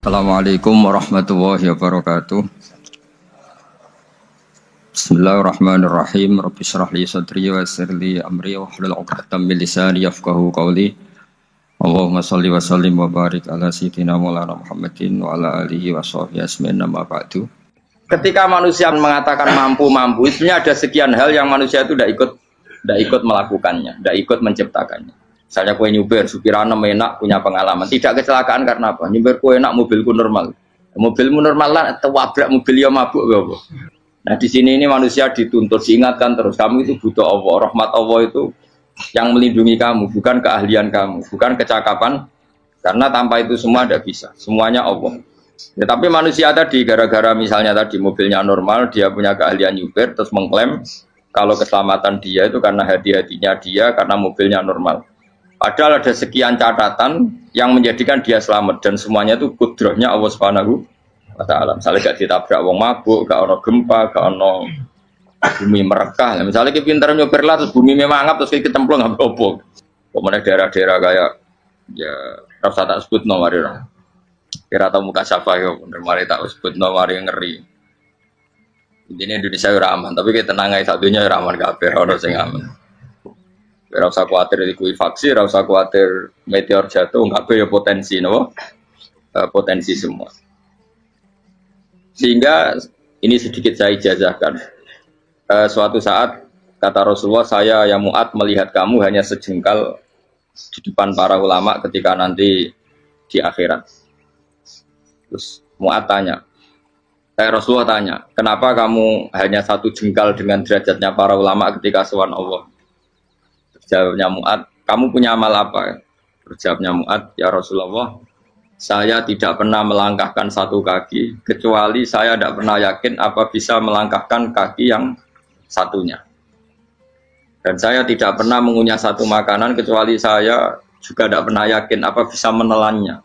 Assalamualaikum warahmatullahi wabarakatuh. Bismillahirrahmanirrahim. Rabbi shrah li sadri wa yassir li amri wahlul 'uqdatam min lisani yafqahu qawli. Allahumma shalli wa sallim wa barik ala sayyidina Maulana Muhammadin wa ala alihi wa sahbihi ajmain amma ba'du. Ketika manusia mengatakan mampu, sebenarnya ada sekian hal yang manusia itu tidak ikut melakukannya, tidak ikut menciptakannya. Misalnya kue nyupir, supirana enak, punya pengalaman. Tidak kecelakaan karena apa? Nyupir kue enak, mobilku normal. Mobilmu normal lah, wabrak mobil yang mabuk. Apa? Nah di sini ini manusia dituntut, diingatkan terus. Kamu itu butuh Allah, rahmat Allah itu yang melindungi kamu, bukan keahlian kamu, bukan kecakapan. Karena tanpa itu semua tidak bisa. Semuanya Allah. Ya, tapi manusia tadi, gara-gara misalnya tadi mobilnya normal, dia punya keahlian nyupir, terus mengklaim kalau keselamatan dia itu karena hati-hatinya dia, karena mobilnya normal. Padahal ada sekian catatan yang menjadikan dia selamat dan semuanya itu kudrahnya Allah Subhanahu wa taala. Misalnya gak ditabrak wong mabuk, gak ono gempa, gak ono bumi merekah. Misalnya kita pintar nyopir lah terus bumi memangap terus kita kecemplung nggak apa-apa. Kemudian daerah-daerah kayak ya rasa tak sebut no mari orang. Kira tahu muka siapa ya, mari tak sebut no mari ngeri. Intinya Indonesia aman, tapi kita tenang aja satunya aman kabeh ono sing aman. Ora usah kuwatir likuifaksi, ora usah kuwatir meteor jatuh, enggak ada potensi, no? Potensi semua. Sehingga ini sedikit saya ijazahkan. Suatu saat kata Rasulullah, saya yang Mu'ad melihat kamu hanya sejengkal di depan para ulama ketika nanti di akhirat. Terus Mu'ad tanya, Rasulullah tanya, kenapa kamu hanya satu jengkal dengan derajatnya para ulama ketika sowan Allah? Jawabnya Mu'ad, kamu punya amal apa? Jawabnya Mu'ad, ya Rasulullah, saya tidak pernah melangkahkan satu kaki, kecuali saya tidak pernah yakin apa bisa melangkahkan kaki yang satunya. Dan saya tidak pernah mengunyah satu makanan, kecuali saya juga tidak pernah yakin apa bisa menelannya.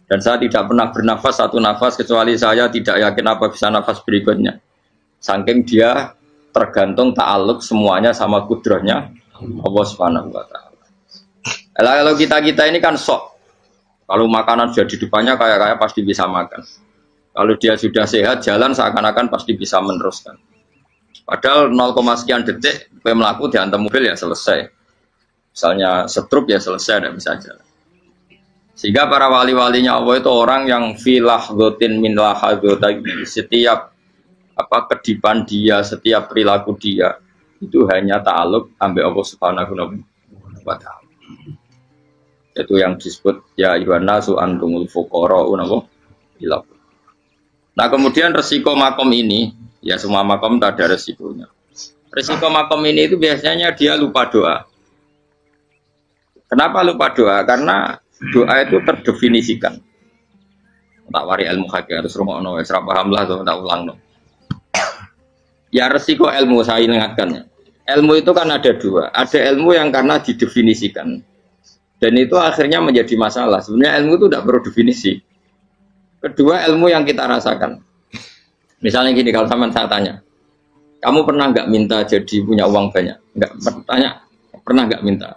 Dan saya tidak pernah bernafas satu nafas, kecuali saya tidak yakin apa bisa nafas berikutnya. Saking dia tergantung ta'aluk semuanya sama kudrahnya Allah Subhanahu wa taala. Kalau kita ini kan sok. Kalau makanan sudah di depannya kayak pasti bisa makan. Kalau dia sudah sehat jalan seakan-akan pasti bisa meneruskan. Padahal 0, sekian detik melaku dihantam mobil ya selesai. Misalnya stroke ya selesai dan bisa jalan. Sehingga para wali-walinya Allah itu orang yang filah gotin min lahadotagi, setiap kedipan dia, setiap perilaku dia itu hanya ta'aluk ambil Allah Subhanahu wa ta'ala. Itu yang disebut ya ayyuhan nasu antumul fuqara'u ila. Nah, kemudian resiko makom ini, ya semua makom tak ada resikonya. Resiko makom ini itu biasanya dia lupa doa. Kenapa lupa doa? Karena doa itu terdefinisikan. Tak wari ilmu hakikat terus rumono wis ra paham lah to tak ulangno. Ya resiko ilmu saya ingatkan. Ilmu itu kan ada dua. Ada ilmu yang karena didefinisikan. Dan itu akhirnya menjadi masalah. Sebenarnya ilmu itu tidak perlu definisi. Kedua ilmu yang kita rasakan. Misalnya gini, kalau sama saya tanya. Kamu pernah nggak minta jadi punya uang banyak? Nggak tanya. Pernah nggak minta?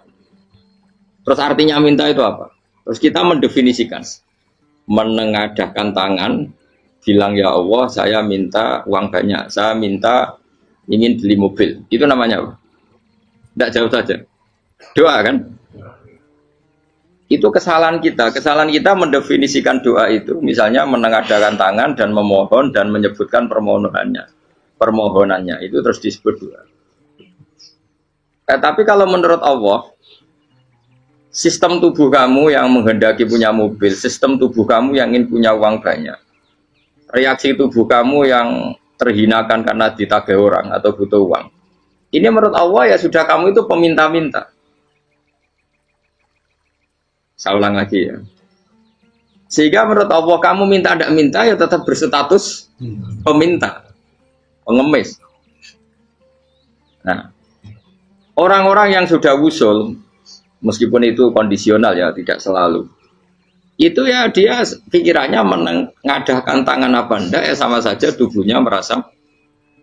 Terus artinya minta itu apa? Terus kita mendefinisikan. Menengadahkan tangan. Bilang ya Allah saya minta uang banyak, saya minta ingin beli mobil, itu namanya apa? Tidak jauh saja, doa kan? Itu kesalahan kita mendefinisikan doa itu, misalnya menengadahkan tangan dan memohon dan menyebutkan permohonannya itu terus disebut doa. Tapi kalau menurut Allah, sistem tubuh kamu yang menghendaki punya mobil, sistem tubuh kamu yang ingin punya uang banyak, reaksi tubuh kamu yang terhinakan karena ditagih orang atau butuh uang. Ini menurut Allah ya sudah kamu itu peminta-minta. Saya ulang lagi ya. Sehingga menurut Allah kamu minta tidak minta ya tetap berstatus peminta, pengemis. Nah, orang-orang yang sudah wusul, meskipun itu kondisional ya tidak selalu. Itu ya dia pikirannya mengadahkan tangan apa enggak ya sama saja tubuhnya merasa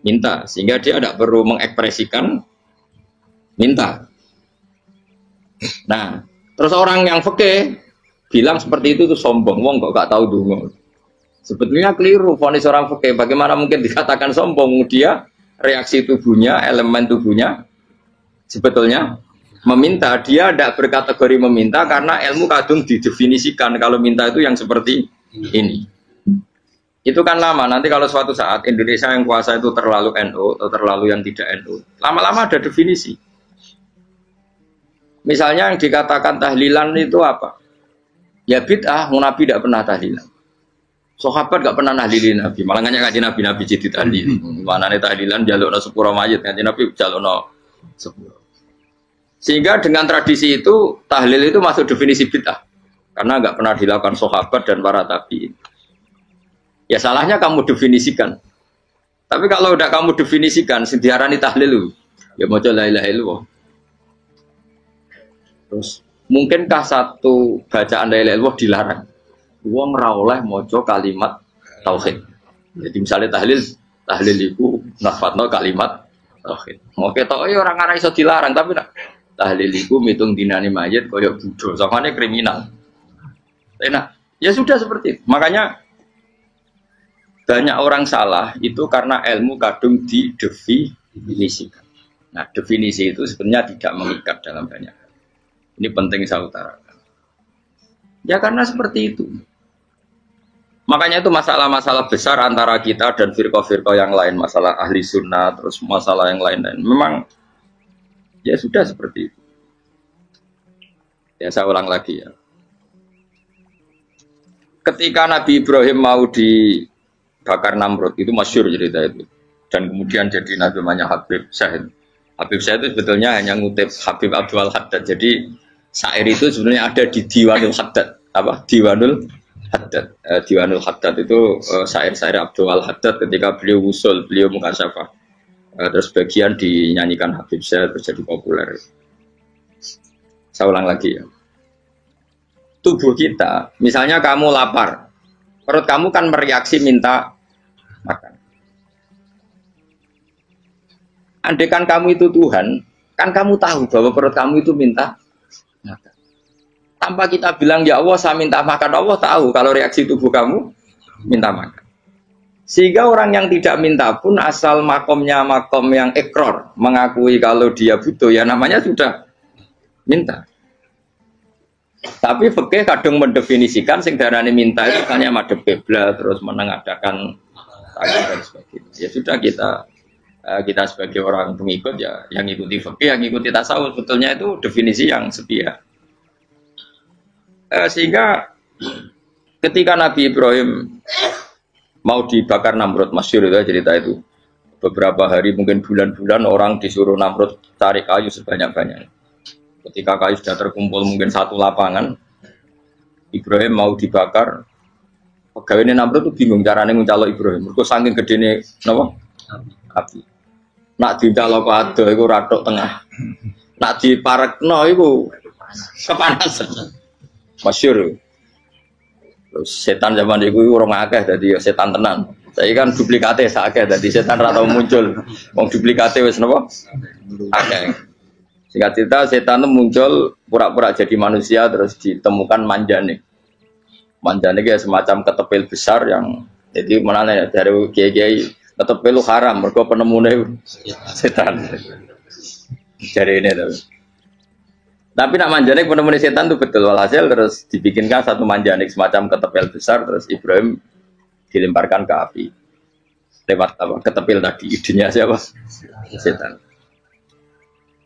minta sehingga dia tidak perlu mengekspresikan minta. Nah, terus orang yang fikih bilang seperti itu tuh sombong, wong kok gak tahu dungo. Sebetulnya keliru, vonis orang fikih. Bagaimana mungkin dikatakan sombong? Dia reaksi tubuhnya, elemen tubuhnya sebetulnya meminta. Dia tidak berkategori meminta karena ilmu kadung didefinisikan. Kalau minta itu yang seperti ini. Itu kan lama. Nanti kalau suatu saat Indonesia yang kuasa itu terlalu NU atau terlalu yang tidak NU, lama-lama ada definisi. Misalnya yang dikatakan tahlilan itu apa? Ya bid'ah, Nabi tidak pernah tahlilan. Sahabat gak pernah nahlilin Nabi, malah nggak ngaji Nabi jadi tahlil. Mana nih tahlilan jalukno sepuro mayit, ngaji Nabi jalukno sepuro. Sehingga dengan tradisi itu tahlil itu masuk definisi bid'ah, karena nggak pernah dilakukan sahabat dan para tabi'in. Ya salahnya kamu definisikan. Tapi kalau udah kamu definisikan, sediarani tahlil, ya mau la ilaha illallah. Terus mungkinkah satu bacaan la ilaha illallah dilarang? Wong ra oleh maca kalimat tauhid. Jadi misalnya tahlil iku nafadno kalimat tauhid. Mau ketok orang ora iso dilarang tapi tahlil iku mitung dinane mayit kaya bodho. Sakane kriminal. Enak. Ya sudah seperti itu. Makanya banyak orang salah itu karena ilmu kadung didefinisikan. Nah, definisi itu sebenarnya tidak mengikat dalam banyak hal. Ini penting saya utarakan. Ya karena seperti itu. Makanya itu masalah-masalah besar antara kita dan firqah-firqah yang lain, masalah ahli sunnah, terus masalah yang lain-lain. Memang ya sudah seperti itu. Ya saya ulang lagi ya. Ketika Nabi Ibrahim mau dibakar Namrud, itu masyhur cerita itu. Dan kemudian jadi Nabi namanya Habib Syahid. Habib Syahid itu sebetulnya hanya ngutip Habib Abdul Haddad. Jadi syair itu sebenarnya ada di Diwanul Haddad. Apa? Diwanul Haddad. Diwanul Haddad itu syair-syair Abdul Haddad ketika beliau usul, beliau mukasyafah. Terus bagian dinyanyikan Habib Syahid terus jadi populer. Saya ulang lagi ya. Tubuh kita, misalnya kamu lapar, perut kamu kan mereaksi minta makan. Andaikan kamu itu Tuhan, kan kamu tahu bahwa perut kamu itu minta makan. Tanpa kita bilang, ya Allah saya minta makan, Allah tahu kalau reaksi tubuh kamu minta makan. Sehingga orang yang tidak minta pun asal makomnya makom yang ikror, mengakui kalau dia butuh, ya namanya sudah minta. Tapi fikih kadang mendefinisikan sing darane minta itu hanya madhep kiblat terus menengadakan tangan dan sebagainya. Ya sudah kita sebagai orang pengikut ya yang ikuti fikih, yang ikuti tasawuf sebetulnya itu definisi yang sepihak. Sehingga ketika Nabi Ibrahim mau dibakar Namrud, masyhur itu cerita itu. Beberapa hari mungkin bulan-bulan orang disuruh Namrud cari kayu sebanyak-banyaknya. Ketika kayu sudah terkumpul mungkin satu lapangan, Ibrahim mau dibakar. Pegawainya Namrud itu bingung caranya nguncalo Ibrahim. Mereka saking gedene napa? Api. Nak dincalo kok ado iku ratok tengah. Nak diparekno iku kepanasan. Masyhur. Terus setan zaman iku ora akeh dadi setan tenan. Saiki kan duplikate sakake dadi setan ra tau muncul. Wong duplikate wis napa? Akeh. Singkat cerita setan itu muncul pura-pura jadi manusia terus ditemukan manjanik. Manjanik ya semacam ketepil besar yang jadi mana ya dari kiai-kiai ketepil itu haram mergo penemune setan. Jadi ini tuh. Tapi nak manjanik penemune setan itu betul walhasil terus dibikinkan satu manjanik semacam ketepil besar terus Ibrahim dilemparkan ke api. Lewat apa? Ketepil tadi idenya siapa? Setan.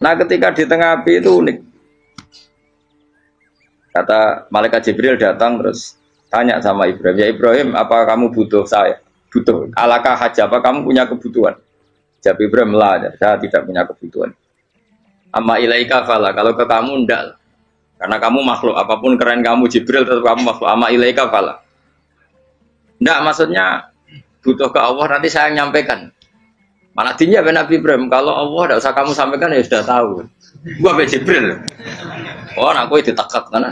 Nah ketika di tengah api itu unik. Kata malaikat Jibril datang terus tanya sama Ibrahim, ya Ibrahim apa kamu butuh saya? Butuh. Alakah hajah apa kamu punya kebutuhan? Jawab Ibrahim lah, saya tidak punya kebutuhan. Amma ilaika fala, kalau ke kamu enggak. Karena kamu makhluk, apapun keren kamu Jibril tetap kamu makhluk. Amma ilaika fala. Enggak maksudnya butuh ke Allah nanti saya nyampaikan. Malah dinya Nabi Ibrahim, kalau Allah tidak usah kamu sampaikan ya sudah tahu. Gua be Jibril. Oh, aku itu ditekak kan.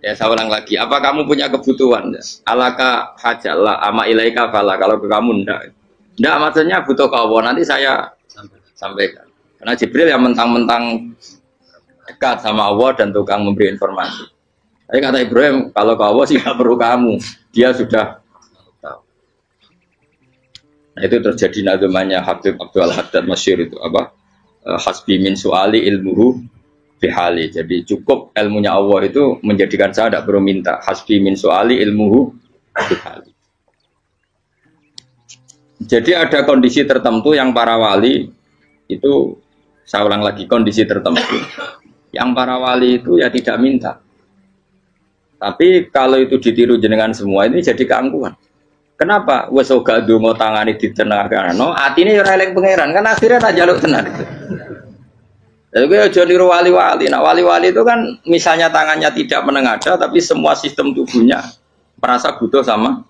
Ya saya ulang lagi, apa kamu punya kebutuhan? Alaka hajalah ama ilaika fala, kalau ke kamu ndak. Ndak maksudnya butuh ke Allah nanti saya sampaikan. Karena Jibril yang mentang-mentang dekat sama Allah dan tukang memberi informasi. Tapi kata Ibrahim, kalau ke Allah sih nggak perlu kamu, dia sudah tahu. Nah itu terjadi nazmannya Habib Abdul Haddad Masyhur itu apa? Hasbi min su'ali ilmuhu bihali. Jadi cukup ilmunya Allah itu menjadikan saya tidak perlu minta. Hasbi min su'ali ilmuhu bihali. Jadi ada kondisi tertentu yang para wali itu, saya ulang lagi, kondisi tertentu yang para wali itu ya tidak minta. Tapi kalau itu ditiru jenengan semua ini jadi keangkuhan. Kenapa? Wes ora ndonga tangane ditenangano, atine ora eling pangeran, kan akhirnya tak jaluk tenan itu. Jadi aja niru wali-wali. Nah, wali-wali itu kan misalnya tangannya tidak menengadah tapi semua sistem tubuhnya merasa butuh sama.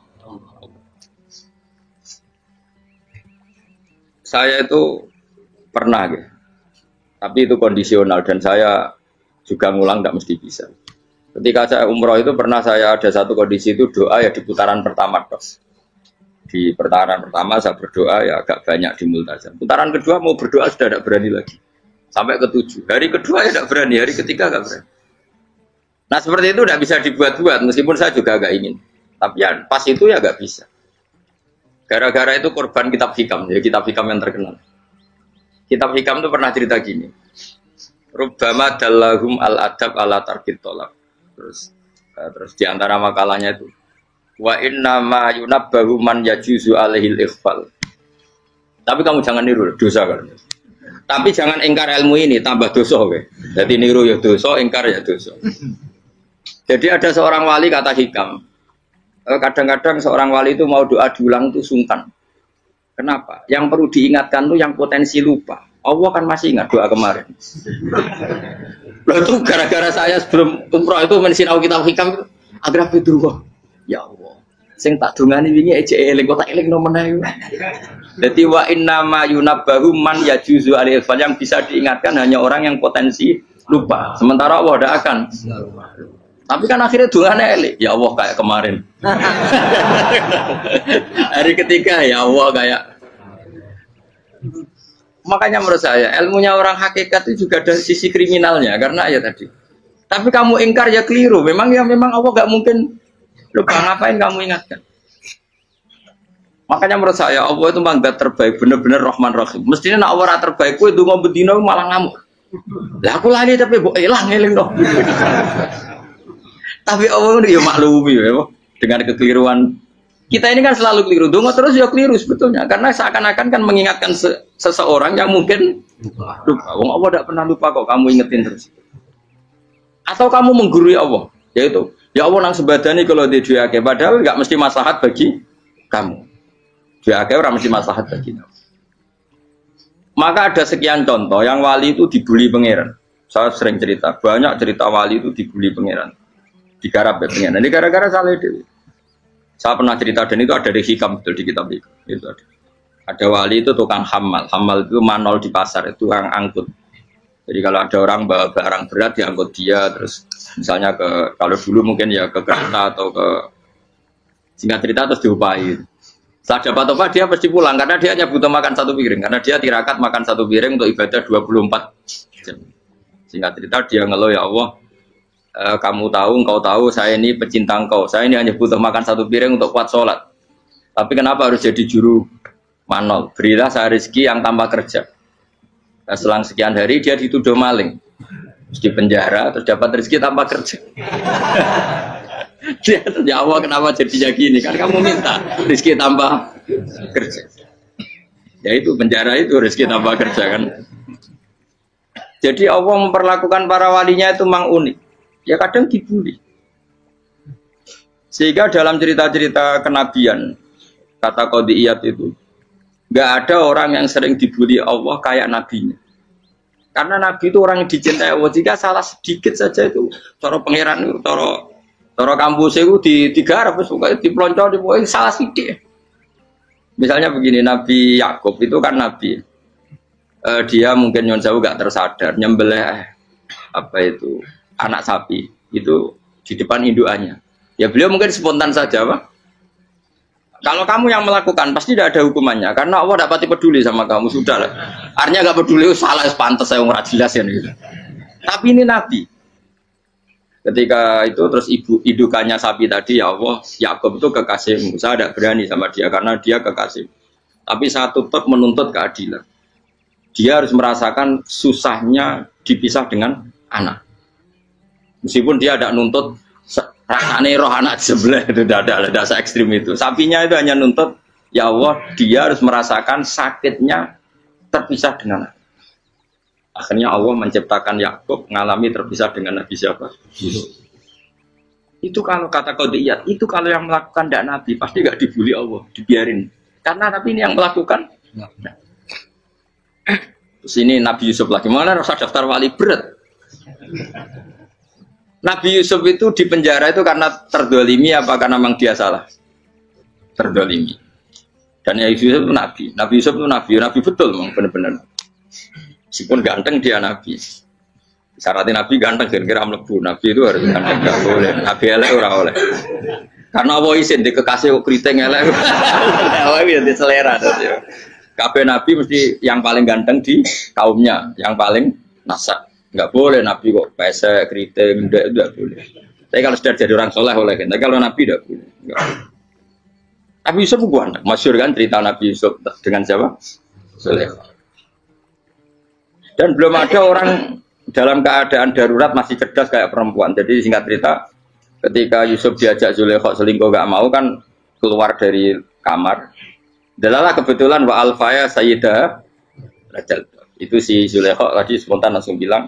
Saya itu pernah gitu. Tapi itu kondisional dan saya juga ngulang tidak mesti bisa. Ketika saya umroh itu pernah saya ada satu kondisi itu doa ya di putaran pertama dos. Di putaran pertama saya berdoa ya agak banyak di multazam. Putaran kedua mau berdoa sudah tidak berani lagi. Sampai ke-7. Hari kedua ya tidak berani, hari ketiga tidak berani. Nah seperti itu tidak bisa dibuat-buat meskipun saya juga agak ingin. Tapi ya pas itu ya nggak bisa. Gara-gara itu korban kitab hikam, ya kitab hikam yang terkenal. Kitab hikam itu pernah cerita gini. Rubbama dallahum al-adab ala tarkit tolak. Terus di antara makalahnya itu wa inna ma yunabbahu man yajuzu alaihil ikhfal. Tapi kamu jangan niru dosa kan. Tapi jangan ingkar ilmu ini tambah dosa kowe. Jadi niru ya dosa, ingkar ya dosa. Jadi ada seorang wali kata hikam. Kadang-kadang seorang wali itu mau doa diulang itu sungkan. Kenapa? Yang perlu diingatkan tuh yang potensi lupa. Allah kan masih ingat doa kemarin. Loh itu gara-gara saya sebelum umroh itu mensinau kitab hikam itu agar berdua. Ya Allah. Sing tak dungani wingi ejek eling kok tak eling nomen. Jadi wa inna ma yunabbahu man yajuzu alil fal, yang bisa diingatkan hanya orang yang potensi lupa. Sementara Allah tidak akan. Tapi kan akhirnya dungane eling. Ya Allah kayak kemarin. Hari ketiga ya Allah kayak. Makanya menurut saya ilmunya orang hakikat itu juga ada sisi kriminalnya karena ya tadi. Tapi kamu ingkar ya keliru. Memang Allah nggak mungkin lupa, ngapain kamu ingatkan? Makanya menurut saya Allah itu memang terbaik, benar-benar Rahman Rahim. Mestinya nak Allah terbaik, itu ngomong bedino malah ngamuk. Lah aku lali tapi mbok elang eling dong. Tapi Allah itu ya maklumi ya, dengan kekeliruan. Kita ini kan selalu keliru, dongo terus ya keliru sebetulnya, karena seakan-akan kan mengingatkan seseorang yang mungkin lupa. Wong Allah tidak pernah lupa kok, kamu ingetin terus. Atau kamu menggurui Allah, yaitu ya Allah nang sebadani kalau di duake, padahal nggak mesti maslahat bagi kamu. Duake orang mesti maslahat bagi kamu. Maka ada sekian contoh yang wali itu dibully pangeran. Saya sering cerita, banyak cerita wali itu dibully pangeran, digarap ya pangeran. Ini gara-gara salah dewi. Saya pernah cerita dan itu ada di hikam betul di kitab itu. Ada wali itu tukang hamal itu manol di pasar, itu tukang angkut. Jadi kalau ada orang bawa barang berat diangkut dia, terus misalnya kalau dulu mungkin ya ke kereta atau ke singkat cerita terus diupahi. Setelah dapat apa dia pasti pulang karena dia hanya butuh makan satu piring, karena dia tirakat makan satu piring untuk ibadah 24 jam. Singkat cerita dia ngeluh, ya Allah, kamu tahu, engkau tahu saya ini pecinta engkau, saya ini hanya butuh makan satu piring untuk kuat sholat. Tapi kenapa harus jadi juru manol? Berilah saya rezeki yang tanpa kerja. Nah, selang sekian hari dia dituduh maling, terus di penjara, terus dapat rezeki tanpa kerja. Dia ya Allah kenapa jadinya gini? Kan kamu minta rezeki tanpa kerja. Ya itu penjara itu rezeki tanpa kerja kan. Jadi Allah memperlakukan para walinya itu memang unik. Ya kadang dibully. Sehingga dalam cerita-cerita kenabian, kata Qadiyat itu, nggak ada orang yang sering dibully Allah kayak nabinya. Karena nabi itu orang yang dicintai Allah. Jika salah sedikit saja itu, cara pangeran itu, cara kampus itu digarap, pokoknya dipelonco, pokoknya salah sedikit. Misalnya begini, Nabi Yakub itu kan nabi. Dia mungkin nyon jauh nggak tersadar, nyembelih apa itu anak sapi itu di depan indukannya. Ya beliau mungkin spontan saja, Pak. Kalau kamu yang melakukan pasti tidak ada hukumannya karena Allah tidak pati peduli sama kamu, sudah lah. Artinya nggak peduli, salah pantas saya nggak jelas ya gitu. Tapi ini Nabi. Ketika itu terus idukannya sapi tadi, ya Allah, Yakub itu kekasihmu. Saya tidak berani sama dia karena dia kekasih. Tapi saya tetap menuntut keadilan. Dia harus merasakan susahnya dipisah dengan anak. Meskipun dia tidak nuntut rasanya roh anak sebelah, itu tidak ada se-ekstrim itu. Sapinya itu hanya nuntut, ya Allah, dia harus merasakan sakitnya terpisah dengan anak. Akhirnya Allah menciptakan Yakub mengalami terpisah dengan Nabi siapa? Itu kalau kata qadiyat, itu kalau yang melakukan tidak Nabi pasti nggak dibully Allah, dibiarin. Karena Nabi ini yang melakukan. Nah. Terus ini Nabi Yusuf lagi, mana rasa daftar wali berat. Nabi Yusuf itu di penjara itu karena terdolimi apa karena memang dia salah? Terdolimi. Dan ya Yusuf itu Nabi. Nabi Yusuf itu Nabi betul memang benar-benar. Meskipun ganteng dia Nabi. Syaratnya Nabi ganteng kira-kira mlebu. Nabi itu harus ganteng, enggak boleh. Nabi elek ora oleh. Karena Allah izin di kekasih kok kriting elek. Allah itu selera dadi. Kabeh Nabi mesti yang paling ganteng di kaumnya, yang paling nasab. Enggak boleh Nabi kok pesek, kriting, enggak boleh. Tapi kalau sudah jadi orang soleh oleh kan. Tapi kalau Nabi enggak boleh. Nabi Yusuf ganteng. Masyhur kan cerita Nabi Yusuf dengan siapa? Zulaikha. Dan belum ada orang dalam keadaan darurat masih cerdas kayak perempuan. Jadi singkat cerita, ketika Yusuf diajak Zulaikha selingkuh gak mau kan keluar dari kamar. Dalalah kebetulan wa alfaya sayyidah rajal. Itu si Zulaikha tadi spontan langsung bilang,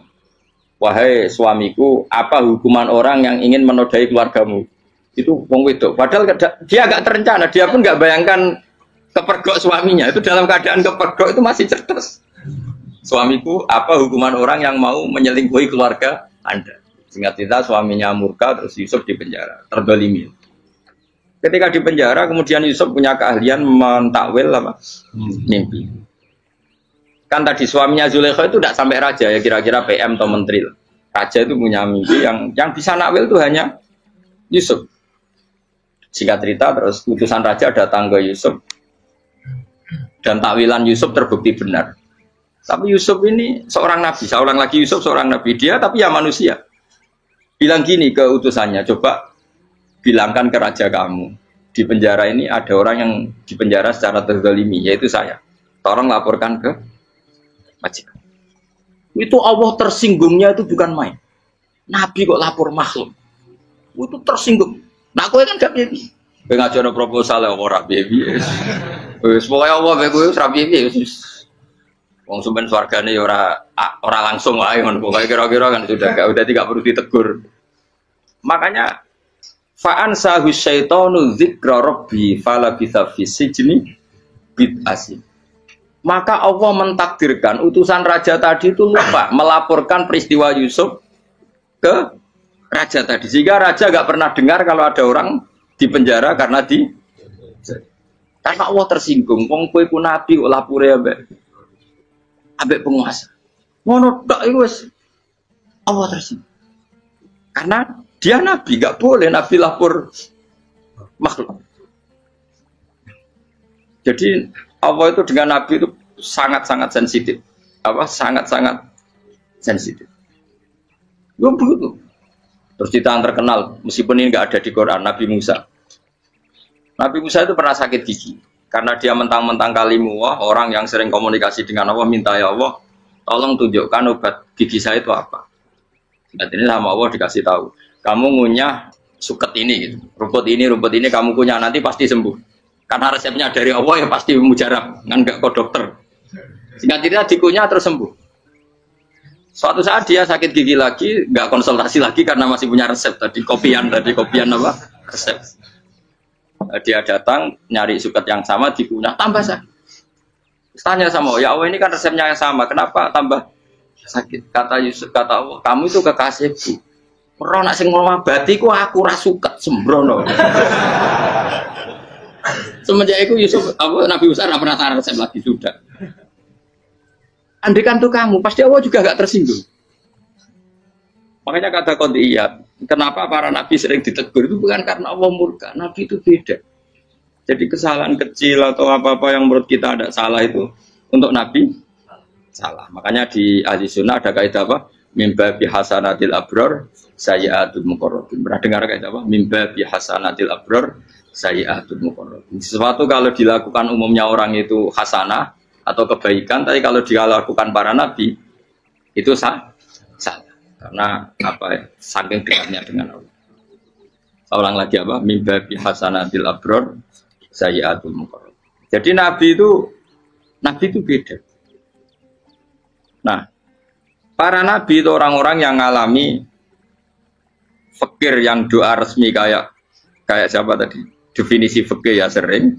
wahai suamiku, apa hukuman orang yang ingin menodai keluargamu? Itu wong wedok. Padahal dia agak terencana, dia pun gak bayangkan kepergok suaminya. Itu dalam keadaan kepergok itu masih cerdas. Suamiku, apa hukuman orang yang mau menyelingkuhi keluarga Anda? Singkat cerita suaminya murka, terus Yusuf di penjara, terdolimi. Ketika di penjara, kemudian Yusuf punya keahlian mentakwil apa? Mimpi. Kan tadi suaminya Zulaikha itu tidak sampai raja ya, kira-kira PM atau menteri. Raja itu punya mimpi yang bisa nakwil itu hanya Yusuf. Singkat cerita, terus utusan raja datang ke Yusuf dan takwilan Yusuf terbukti benar. Tapi Yusuf ini seorang nabi, seorang lagi Yusuf seorang nabi dia, tapi ya manusia. Bilang gini ke utusannya, coba bilangkan ke raja kamu, di penjara ini ada orang yang di penjara secara terzalimi, yaitu saya. Tolong laporkan ke majikan. Itu Allah tersinggungnya itu bukan main. Nabi kok lapor makhluk. Itu tersinggung. Nah, kowe kan gak piye. Kowe ngajono proposal ya ora piye. Wis pokoke Allah kowe ora piye. Wong sumpen swargane ya ora langsung wae ngono pokoke kira-kira kan sudah tidak perlu ditegur. Makanya fa'an sahu syaitanu dzikra rabbi fala bisa fi sijni bid'asin. Maka Allah mentakdirkan utusan raja tadi itu lupa melaporkan peristiwa Yusuf ke raja tadi. Sehingga raja enggak pernah dengar kalau ada orang di penjara karena Allah tersinggung. Wong kowe ku nabi kok lapore ambek penguasa. Ngono tok iku wis Allah tersinggung. Karena dia nabi, enggak boleh nabi lapor makhluk. Jadi Allah itu dengan nabi itu sangat-sangat sensitif. Sangat-sangat sensitif. Ya begitu. Terus kita terkenal, meskipun ini enggak ada di Quran, Nabi Musa. Nabi Musa itu pernah sakit gigi. Karena dia mentang-mentang kalimullah, orang yang sering komunikasi dengan Allah, minta ya Allah, tolong tunjukkan obat gigi saya itu apa. Dan ini sama Allah dikasih tahu. Kamu ngunyah suket ini, gitu. rumput ini kamu kunyah, nanti pasti sembuh. Karena resepnya dari Allah ya pasti mujarab, kan enggak ke dokter. Sehingga tidak dikunyah terus sembuh. Suatu saat dia sakit gigi lagi, enggak konsultasi lagi karena masih punya resep tadi, kopian apa? Resep. Dia datang nyari suket yang sama dikunyah tambah sakit. Tanya sama ya Allah ini kan resepnya yang sama, kenapa tambah sakit? Kata Yusuf, kata Allah, kamu itu kekasihku. Ora nak sing ngobati ku aku ra suket sembrono. Semenjak itu Yusuf Nabi Musa enggak pernah taruh resep lagi sudah. Andaikan tuh kamu, pasti Allah juga enggak tersinggung. Makanya kata qadiyat, kenapa para nabi sering ditegur itu bukan karena Allah murka. Nabi itu beda. Jadi kesalahan kecil atau apa-apa yang menurut kita ada salah itu untuk nabi salah. Makanya di ahli sunnah ada kaidah apa? Mimba bihasanatil abror sayyi'atul muqarrabin. Pernah dengar kayak apa? Mimba bihasanatil abror sayyi'atul muqarrabin. Sesuatu kalau dilakukan umumnya orang itu hasanah atau kebaikan, tapi kalau dilakukan para nabi itu salah. Karena apa ya? Saking dekatnya dengan Allah. Saya ulang lagi apa? Mimba bihasanatil abror sayyi'atul muqarrabin. Jadi nabi itu beda. Nah, para nabi itu orang-orang yang mengalami fikir yang doa resmi kayak siapa tadi? Definisi fikir ya sering.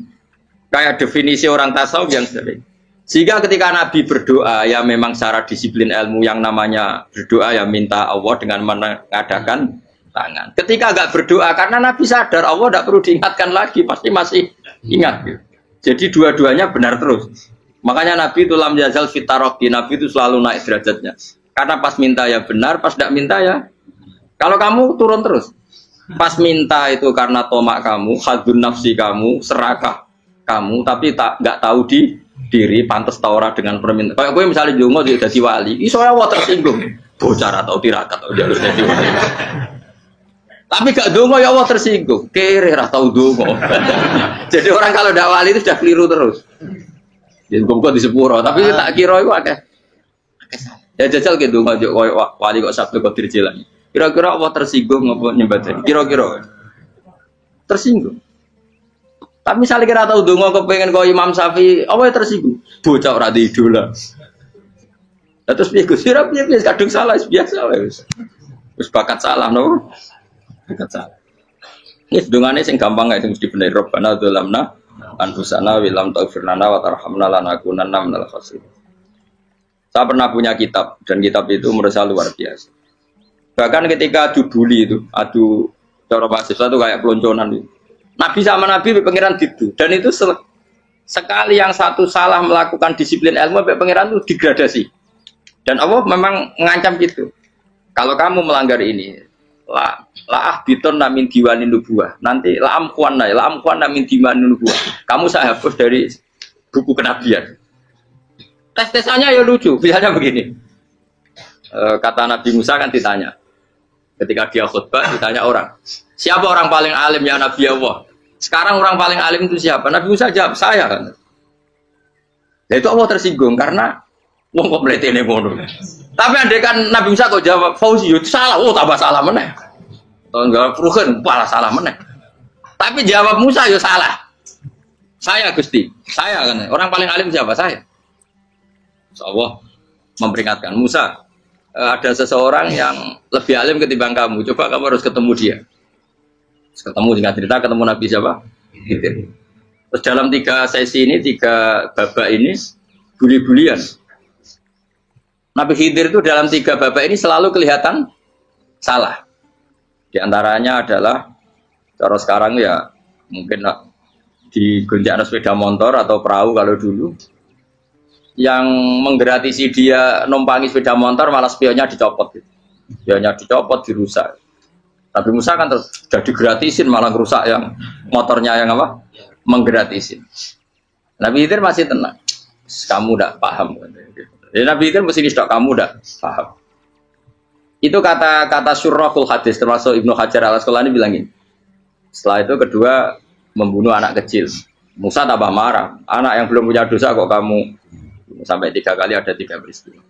Kayak definisi orang tasawuf yang sering. Sehingga ketika Nabi berdoa ya memang secara disiplin ilmu yang namanya berdoa ya minta Allah dengan mengadakan tangan. Ketika enggak berdoa karena Nabi sadar Allah tidak perlu diingatkan lagi, pasti masih ingat. Gitu. Jadi dua-duanya benar terus. Makanya Nabi itu lam yazal fitaroki, Nabi itu selalu naik derajatnya. Karena pas minta ya benar, pas tidak minta ya. Kalau kamu turun terus. Pas minta itu karena tomak kamu, hadun nafsi kamu, serakah kamu, tapi nggak tahu diri pantas taura dengan permintaan. Kayak gue misalnya jongo jadi wali, iso Allah tersinggung. Bocah atau tirakat atau dia harus jadi wali. Tapi gak dongo ya Allah tersinggung. Kere atau dongo. Jadi orang kalau tidak wali itu sudah keliru terus. Jadi gue di sepuro, tapi tak kira itu akeh. Ya jajal gitu ngajak wali kok Sabtu kok dirjelang. Kira-kira Allah tersinggung ngapa nyembah. Kira-kira tersinggung. Tapi misalnya kira tahu dongo kepengen kau Imam Syafi'i, apa yang tersinggung? Bocah ora di idola. Terus piye Gus? Ora piye kadung salah biasa wis. Wis bakat salah no. Bakat salah. Ini dongane sing gampang ae mesti bener Rabbana dzalamna anfusana wa lam taghfir lana wa tarhamna lanakunanna minal khasirin. Saya pernah punya kitab dan kitab itu menurut saya luar biasa. Bahkan ketika adu bully itu, adu cara mahasiswa itu kayak pelonconan itu. Nabi sama Nabi pengiran gitu dan itu sekali yang satu salah melakukan disiplin ilmu pengiran itu degradasi dan Allah memang mengancam gitu kalau kamu melanggar ini la biton namin diwanin nubuah nanti la amkuan namin diwanin nubuah kamu saya hapus dari buku kenabian. Tes-tesannya ya lucu misalnya begini kata Nabi Musa kan ditanya ketika dia khutbah ditanya orang siapa orang paling alim ya Nabi Allah. Sekarang orang paling alim itu siapa? Nabi Musa jawab, saya kan. Ya itu Allah tersinggung karena wong kok mletene ngono. Tapi andai kan Nabi Musa kok jawab Fauzi itu salah, tambah salah meneh. Tahun enggak Ruhen, malah salah meneh. Tapi jawab Musa ya salah. Saya Gusti, saya kan. Orang paling alim siapa? Saya. Allah memperingatkan Musa, ada seseorang yang lebih alim ketimbang kamu. Coba kamu harus ketemu dia. Ketemu dengan cerita ketemu Nabi siapa? Khidir. Terus dalam 3 sesi ini 3 babak ini buli-bulian. Nabi Khidir itu dalam 3 babak ini selalu kelihatan salah. Di antaranya adalah cara sekarang ya mungkin di gonjak sepeda motor atau perahu kalau dulu yang menggratisi dia numpangi sepeda motor malah spionnya dicopot. Spionnya dicopot dirusak. Tapi Musa kan sudah digratisin malah rusak yang motornya yang apa? Menggratisin. Nabi Khidir masih tenang. Kamu tidak paham. Jadi Nabi Khidir mesti tidak kamu tidak paham. Itu kata Syurrahul Hadis termasuk Ibnu Hajar Al-Asqalani bilangin. Setelah itu kedua membunuh anak kecil. Musa tambah marah. Anak yang belum punya dosa kok kamu sampai 3 kali ada 3 peristiwa.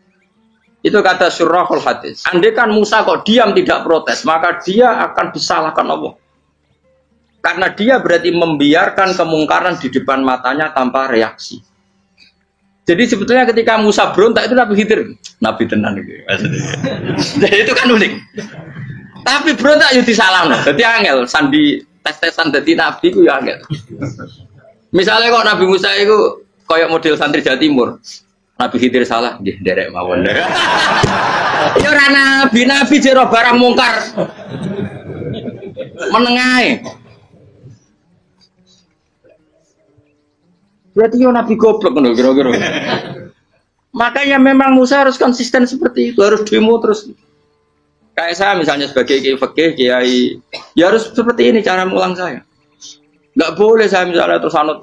Itu kata Syurrahul Hadis. Andai kan Musa kok diam tidak protes, maka dia akan disalahkan Allah. Karena dia berarti membiarkan kemungkaran di depan matanya tanpa reaksi. Jadi sebetulnya ketika Musa berontak itu Nabi Khidir, Nabi tenan gitu. Jadi itu kan unik. Tapi berontak itu disalahkan. Jadi angel sandi tes-tesan jadi Nabi itu ya angel. Misalnya kok Nabi Musa itu kayak model santri Jawa Timur. Nabi Khidir salah, nggih nderek mawon. Ya ora nabi jero barang mungkar. Menengae. Berarti yo nabi goblok ngono kira-kira. Makanya memang Musa harus konsisten seperti itu, harus demo terus. Kayak saya misalnya sebagai kiai fikih, kiai ya harus seperti ini cara mulang saya. Enggak boleh saya misalnya terus anut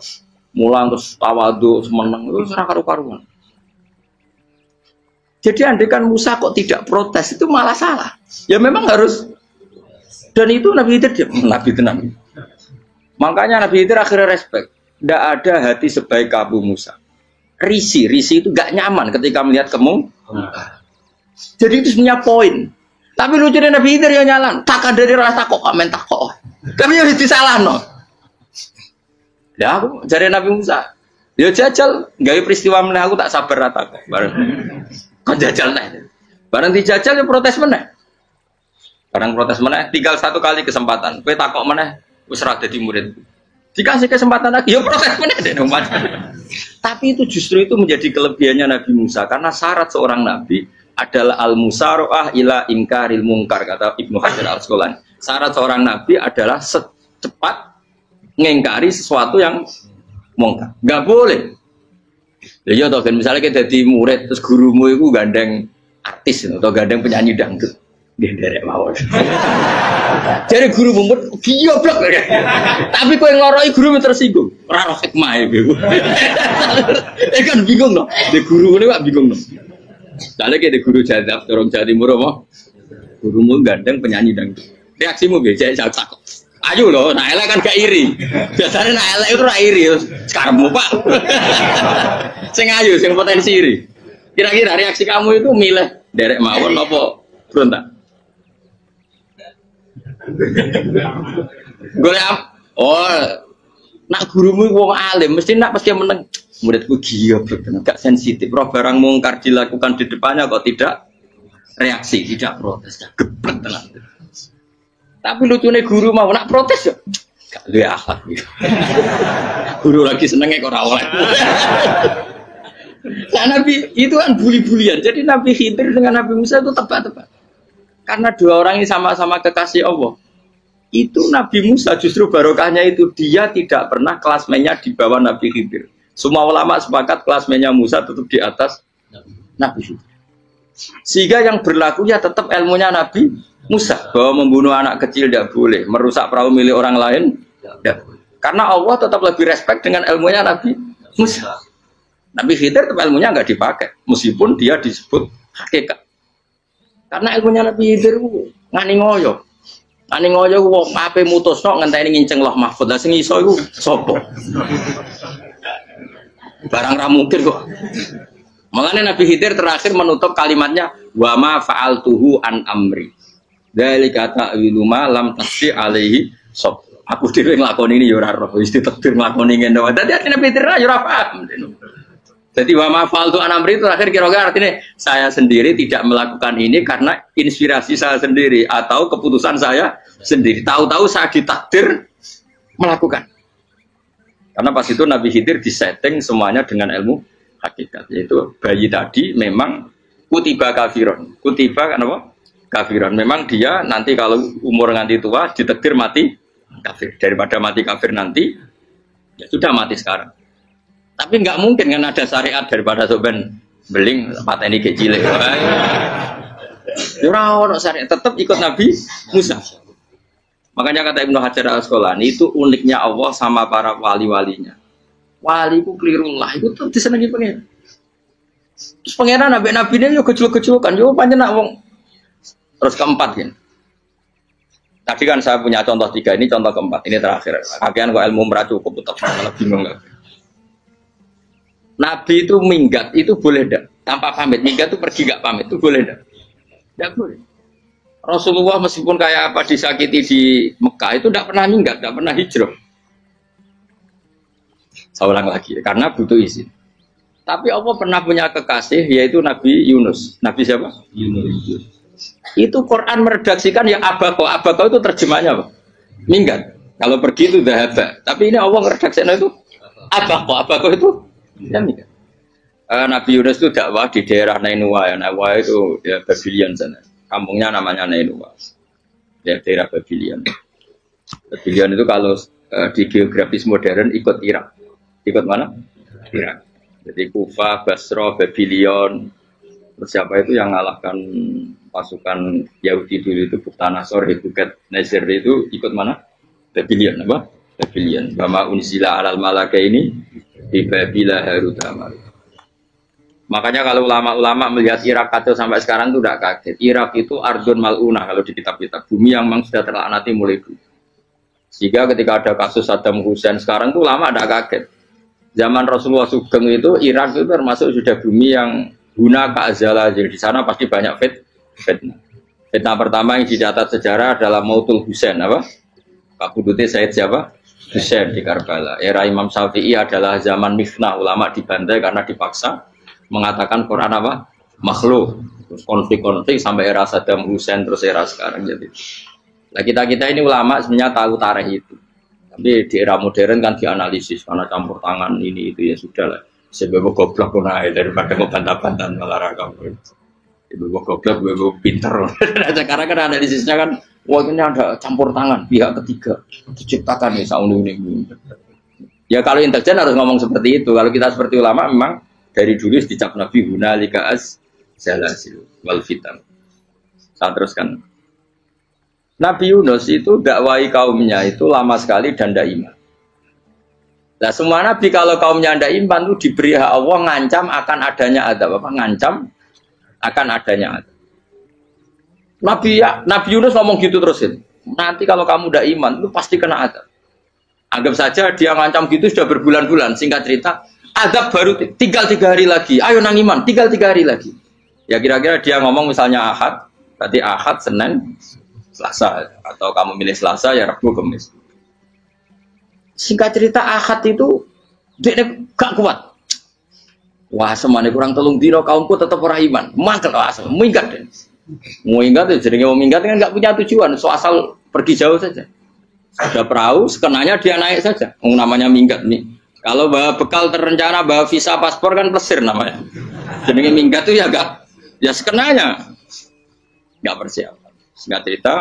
mulang terus tawadhu semeneng itu ora karu-karuan. Jadi andekan Musa kok tidak protes itu malah salah. Ya memang harus. Dan itu Nabi Khidir dia, Nabi tenang. Makanya Nabi Khidir akhirnya respect. Tidak ada hati sebaik Abu Musa. Risi itu gak nyaman ketika melihat kamu. Jadi itu sebenarnya poin. Tapi lucunya Nabi Khidir yang nyalan. Tak ada rasa kok komen tak kok. Tapi yang disalah no. Ya aku jadi Nabi Musa. Ya jajal, gawe peristiwa meneh aku tak sabar rata kok. Bareng. Kon jajal nih. Bareng dijajal ya protes meneh. Bareng protes meneh, tinggal satu kali kesempatan. Kowe takok meneh wis ora dadi murid. Dikasih kesempatan lagi, ya protes meneh deh umat. Tapi itu justru itu menjadi kelebihannya Nabi Musa karena syarat seorang nabi adalah al-musara'ah ila ingkaril munkar kata Ibnu Hajar Al-Asqalani. Syarat seorang nabi adalah secepat ngingkari sesuatu yang mungkar. Enggak boleh. Ya toh kan misalnya kita jadi murid terus gurumu itu gandeng artis atau gandeng penyanyi dangdut. Dia derek mawon. Jadi guru mumet goblok. Tapi kowe ngoroi guru tersinggung. Ora roh hikmah iku. Kan bingung loh. De guru ini kok bingung loh. Soalnya kayak de guru jadab dorong Jawa Timur apa? Gurumu gandeng penyanyi dangdut. Reaksimu biasa saya takut. Ayo loh, nah elek kan gak iri. Biasanya nah elek itu ra iri. Sekarang Pak. Sing ayu, sing potensi iri. Kira-kira reaksi kamu itu milih derek mawon apa berontak? Nak gurumu wong alim, mesti nak pasti meneng. Muridku gila, gak sensitif. Roh barang mungkar dilakukan di depannya kok tidak reaksi, tidak protes, geblek tenan. Tapi lucunya guru mau nak protes ya, gak luwe akhlak gitu. Guru lagi senengnya kok ora oleh. Nah Nabi itu kan bully-bulian. Jadi Nabi Khidir dengan Nabi Musa itu tebak-tebak. Karena dua orang ini sama-sama kekasih Allah. Itu Nabi Musa justru barokahnya itu dia tidak pernah kelasmennya di bawah Nabi Khidir. Semua ulama sepakat kelasmennya Musa tetap di atas Nabi Khidir. Sehingga yang berlaku ya tetap ilmunya Nabi Musa bahwa membunuh anak kecil tidak boleh, merusak perahu milik orang lain tidak boleh. Karena Allah tetap lebih respect dengan ilmunya Nabi Musa. Nabi Khidir tetap ilmunya nggak dipakai, meskipun dia disebut hakikat. Karena ilmunya Nabi Khidir ngani ngoyo wong ape mutusno ngenteni nginceng loh mahfud. Lah sing iso iku sapa? Barang ra mungkin kok. Makanya Nabi Khidir terakhir menutup kalimatnya wa ma fa'altuhu an amri. Dzalika ta'wilu ma lam tasbi alaihi sob. Aku dhewe nglakoni ini ya ora roh, wis ditakdir nglakoni ngene wae. Dadi Nabi Khidir ya ora paham. Jadi wa ma fa'altu an amri itu terakhir kira-kira artinya saya sendiri tidak melakukan ini karena inspirasi saya sendiri atau keputusan saya sendiri. Tahu-tahu saya ditakdir melakukan. Karena pas itu Nabi Khidir disetting semuanya dengan ilmu hakikat. Yaitu bayi tadi memang kutiba kafiron. Kutiba kan apa? Kafiron. Memang dia nanti kalau umur nganti tua ditakdir mati kafir. Daripada mati kafir nanti ya sudah mati sekarang. Tapi nggak mungkin kan ada syariat daripada soben beling pateni kecil. Ora ono syariat, tetap ikut Nabi Musa. Makanya kata Ibnu Hajar Al-Asqalani itu uniknya Allah sama para wali-walinya. Wali ku klirullah itu tuh disenengi pengen. Terus pengenan nabi-nabi ini yo kecil-kecil yo panjenengan wong. Terus keempat kan. Tadi kan saya punya contoh 3, ini contoh keempat, ini terakhir. Akhirnya kok ilmu merah cukup tetap malah bingung enggak. Nabi itu minggat itu boleh enggak? Tanpa pamit, minggat itu pergi enggak pamit itu boleh enggak? Enggak boleh. Rasulullah meskipun kayak apa disakiti di Mekah itu enggak pernah minggat, enggak pernah hijrah. Saya ulang lagi, karena butuh izin. Tapi Allah pernah punya kekasih yaitu Nabi Yunus. Nabi siapa? Yunus. Itu Quran meredaksikan ya abako. Abako itu terjemahnya apa? Minggat. Kalau pergi itu dahaba. Tapi ini Allah meredaksikan itu abako. Abako itu ya minggat. Nabi Yunus itu dakwah di daerah Nainua. Ya, Nainua itu ya Babylon sana. Kampungnya namanya Nainua. Ya daerah Babylon. Babylon itu kalau di geografis modern ikut Irak. Ikut mana? Irak. Jadi Kufa, Basra, Babylon. Terus siapa itu yang ngalahkan pasukan Yahudi dulu itu Buktanasor, Hebuket, Nazir itu ikut mana? Babylon apa? Babylon. Bama unzila alal malaka ini di Babila Harut Amar. Makanya kalau ulama-ulama melihat Irak kacau sampai sekarang itu tidak kaget. Irak itu ardun mal'una kalau di kitab-kitab. Bumi yang memang sudah terlaknati mulai dulu. Sehingga ketika ada kasus Saddam Hussein sekarang itu ulama tidak kaget. Zaman Rasulullah Sugeng itu Irak itu termasuk sudah bumi yang guna ka'azala. Jadi di sana pasti banyak fitnah. Fitnah pertama yang dicatat sejarah adalah Mautul Hussein. Apa? Kabudutnya Sayyid siapa? Hussein di Karbala. Era Imam Syafi'i adalah zaman mifnah. Ulama dibantai karena dipaksa mengatakan Quran apa? Makhluk. Terus konflik-konflik sampai era Saddam Hussein terus era sekarang jadi. Nah kita ini ulama sebenarnya tahu tarikh itu. Tapi di era modern kan dianalisis karena campur tangan ini itu ya sudah lah. Sebab goblok pun daripada ngebantah-bantah olahraga. Ibu goblok, ibu pinter. Sekarang kan analisisnya kan, wah ini ada campur tangan pihak ketiga diciptakan nih saunu ini. Ya kalau intelijen harus ngomong seperti itu. Kalau kita seperti ulama memang dari dulu dicap Nabi hunalika az-zalasil wal fitan. Saya teruskan. Nabi Yunus itu dakwai kaumnya itu lama sekali dan tidak iman. Nah semua nabi kalau kaumnya tidak iman itu diberi hak Allah ngancam akan adanya azab. Apa? Ngancam akan adanya azab. Nabi Yunus ngomong gitu terusin. Nanti kalau kamu tidak iman itu pasti kena azab. Anggap saja dia ngancam gitu sudah berbulan-bulan. Singkat cerita, azab baru tinggal 3 hari lagi. Ayo nang iman, tinggal 3 hari lagi. Ya kira-kira dia ngomong misalnya Ahad, berarti Ahad, Senin, Selasa. Atau kamu milih Selasa, ya Rabu, Kamis. Singkat cerita Ahad itu dia gak kuat. Wah semuanya kurang telung dino kaumku tetap orang iman. Mangkel asal, minggat deh. Mau ingat ya, jadi mau minggat kan gak punya tujuan. So asal pergi jauh saja. Ada perahu, sekenanya dia naik saja. Namanya minggat nih. Kalau bawa bekal terencana, bawa visa paspor kan plesir namanya. Jadi minggat tuh ya gak, ya sekenanya gak persiapan. Singkat cerita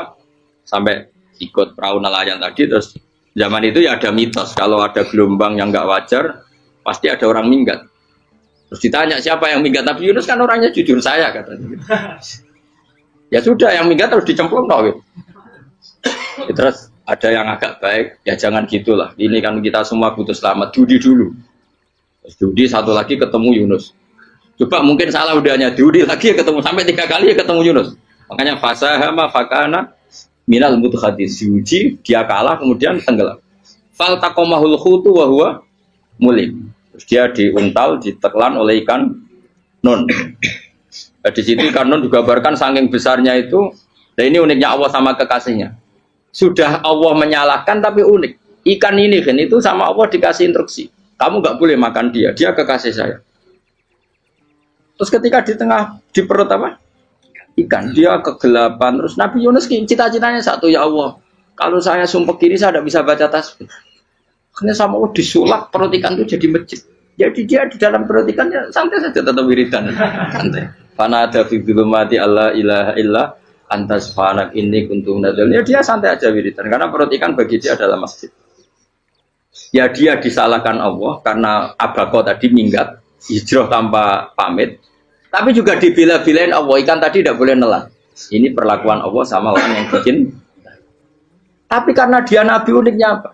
sampai ikut perahu nelayan tadi terus zaman itu ya ada mitos kalau ada gelombang yang nggak wajar pasti ada orang minggat. Terus ditanya siapa yang minggat, Nabi Yunus kan orangnya jujur saya katanya. Ya sudah yang minggat harus dicemplung gitu. Ya, terus ada yang agak baik ya jangan gitulah. Ini kan kita semua butuh selamat. Dudi dulu. Terus Dudi satu lagi ketemu Yunus. Coba mungkin salah udahnya Dudi lagi ketemu sampai 3 kali ya ketemu Yunus. Makanya fasahama fakana minal mudhadis diuji dia kalah kemudian tenggelam. Fal taqamahul khutu wa huwa mulim. Terus dia diuntal ditelan oleh ikan nun. Di situ ikan nun digambarkan saking besarnya itu. Dan ini uniknya Allah sama kekasihnya. Sudah Allah menyalahkan tapi unik. Ikan ini kan itu sama Allah dikasih instruksi. Kamu nggak boleh makan dia. Dia kekasih saya. Terus ketika di tengah di perut apa? Ikan dia kegelapan terus Nabi Yunus cita-citanya satu ya Allah kalau saya sumpah kiri saya tidak bisa baca tasbih karena sama Allah disulap perut ikan itu jadi masjid jadi dia di dalam perut ikannya santai saja tetap wiridan santai fana ada fi dzulumati alla ilaha illa antas fanak ini kuntum nadzal ya dia santai aja wiridan karena perut ikan bagi dia adalah masjid ya dia disalahkan Allah karena abako tadi minggat hijrah tanpa pamit. Tapi juga dibela-belain Allah, ikan tadi tidak boleh nelan. Ini perlakuan Allah sama orang yang bikin. Tapi karena dia Nabi uniknya apa?